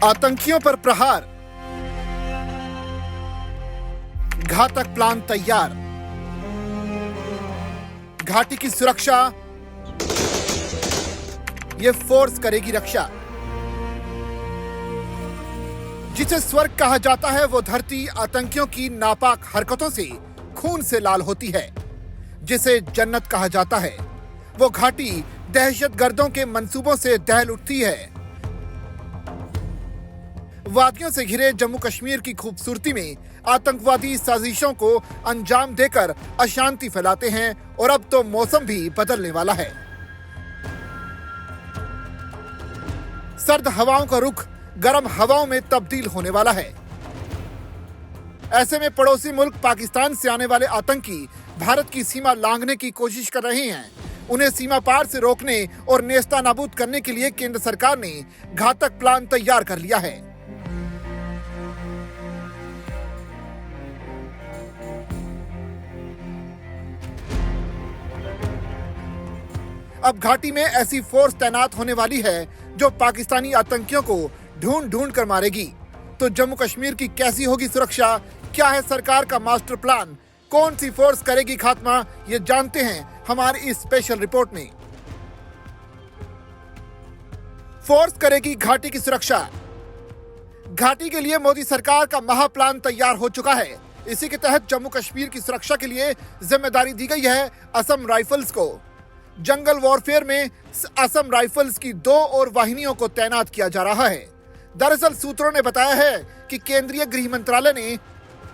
आतंकियों पर प्रहार, घातक प्लान तैयार, घाटी की सुरक्षा, ये फोर्स करेगी रक्षा। जिसे स्वर्ग कहा जाता है वो धरती आतंकियों की नापाक हरकतों से खून से लाल होती है। जिसे जन्नत कहा जाता है वो घाटी दहशतगर्दों के मंसूबों से दहल उठती है। वादियों से घिरे जम्मू कश्मीर की खूबसूरती में आतंकवादी साजिशों को अंजाम देकर अशांति फैलाते हैं और अब तो मौसम भी बदलने वाला है। सर्द हवाओं का रुख गर्म हवाओं में तब्दील होने वाला है। ऐसे में पड़ोसी मुल्क पाकिस्तान से आने वाले आतंकी भारत की सीमा लांघने की कोशिश कर रहे हैं। उन्हें सीमा पार से रोकने और नेस्तनाबूद करने के लिए केंद्र सरकार ने घातक प्लान तैयार कर लिया है। अब घाटी में ऐसी फोर्स तैनात होने वाली है जो पाकिस्तानी आतंकियों को ढूंढ ढूंढ कर मारेगी। तो जम्मू कश्मीर की कैसी होगी सुरक्षा? क्या है सरकार का मास्टर प्लान? कौन सी फोर्स करेगी खात्मा? ये जानते हैं हमारी इस स्पेशल रिपोर्ट में। फोर्स करेगी घाटी की सुरक्षा। घाटी के लिए मोदी सरकार का महा प्लान तैयार हो चुका है। इसी के तहत जम्मू कश्मीर की सुरक्षा के लिए जिम्मेदारी दी गई है असम राइफल्स को। जंगल वॉरफेयर में असम राइफल्स की 2 और वाहिनियों को तैनात किया जा रहा है। दरअसल सूत्रों ने बताया है कि केंद्रीय गृह मंत्रालय ने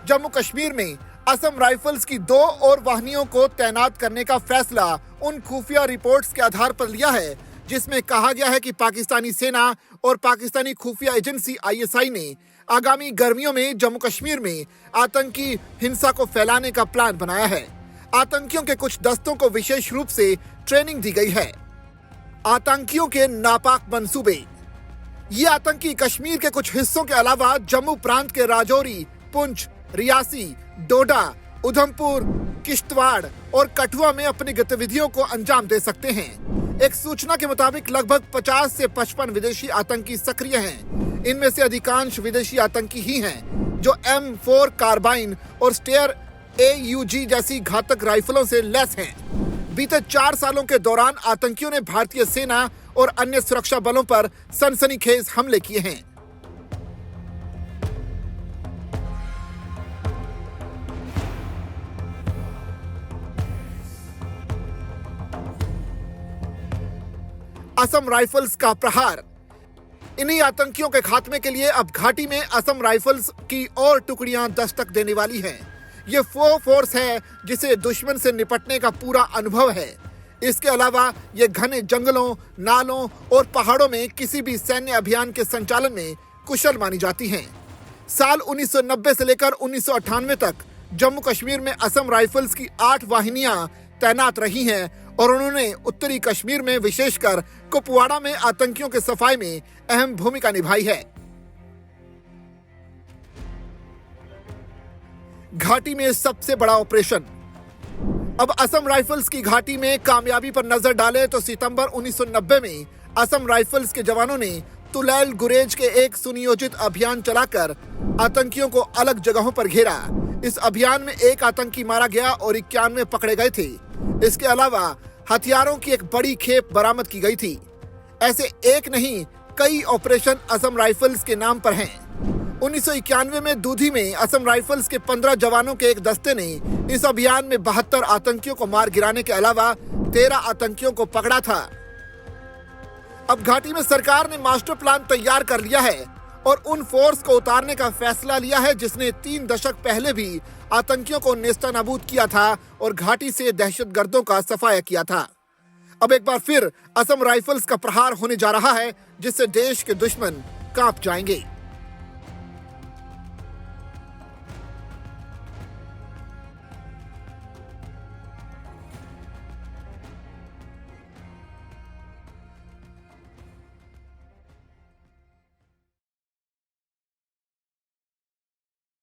जम्मू कश्मीर में असम राइफल्स की 2 और वाहिनियों को तैनात करने का फैसला उन खुफिया रिपोर्ट्स के आधार पर लिया है जिसमें कहा गया है कि पाकिस्तानी सेना और पाकिस्तानी खुफिया एजेंसी ISI ने आगामी गर्मियों में जम्मू कश्मीर में आतंकी हिंसा को फैलाने का प्लान बनाया है। आतंकियों के कुछ दस्तों को विशेष रूप से ट्रेनिंग दी गई है। आतंकियों के नापाक मंसूबे। ये आतंकी कश्मीर के कुछ हिस्सों के अलावा जम्मू प्रांत के राजौरी, पुंछ, रियासी, डोडा, उधमपुर, किश्तवाड़ और कठुआ में अपनी गतिविधियों को अंजाम दे सकते हैं। एक सूचना के मुताबिक लगभग 50 से 55 विदेशी आतंकी सक्रिय हैं। इनमें से अधिकांश विदेशी आतंकी ही हैं जो M4 कार्बाइन और स्टेयर AUG जैसी घातक राइफलों से लैस हैं। बीते 4 सालों के दौरान आतंकियों ने भारतीय सेना और अन्य सुरक्षा बलों पर सनसनीखेज हमले किए हैं। असम राइफल्स का प्रहार। इन्हीं आतंकियों के खात्मे के लिए अब घाटी में असम राइफल्स की और टुकड़ियां दस्तक देने वाली हैं। ये वो फोर्स है जिसे दुश्मन से निपटने का पूरा अनुभव है। इसके अलावा ये घने जंगलों, नालों और पहाड़ों में किसी भी सैन्य अभियान के संचालन में कुशल मानी जाती हैं। साल 1990 से लेकर 1998 तक जम्मू कश्मीर में असम राइफल्स की 8 वाहिनियां तैनात रही हैं और उन्होंने उत्तरी कश्मीर में विशेषकर कुपवाड़ा में आतंकियों के सफाई में अहम भूमिका निभाई है। घाटी में सबसे बड़ा ऑपरेशन। अब असम राइफल्स की घाटी में कामयाबी पर नजर डालें तो सितंबर 1990 में असम राइफल्स के जवानों ने तुलैल गुरेज के एक सुनियोजित अभियान चलाकर आतंकियों को अलग जगहों पर घेरा। इस अभियान में 1 आतंकी मारा गया और 91 पकड़े गए थे। इसके अलावा हथियारों की एक बड़ी खेप बरामद की गई थी। ऐसे एक नहीं कई ऑपरेशन असम राइफल्स के नाम पर हैं। 1991 में दूधी में असम राइफल्स के 15 जवानों के एक दस्ते ने इस अभियान में 72 आतंकियों को मार गिराने के अलावा 13 आतंकियों को पकड़ा था। अब घाटी में सरकार ने मास्टर प्लान तैयार कर लिया है और उन फोर्स को उतारने का फैसला लिया है जिसने 3 दशक पहले भी आतंकियों को नेस्तनाबूद किया था और घाटी से दहशतगर्दों का सफाया किया था। अब एक बार फिर असम राइफल्स का प्रहार होने जा रहा है जिससे देश के दुश्मन कांप जाएंगे।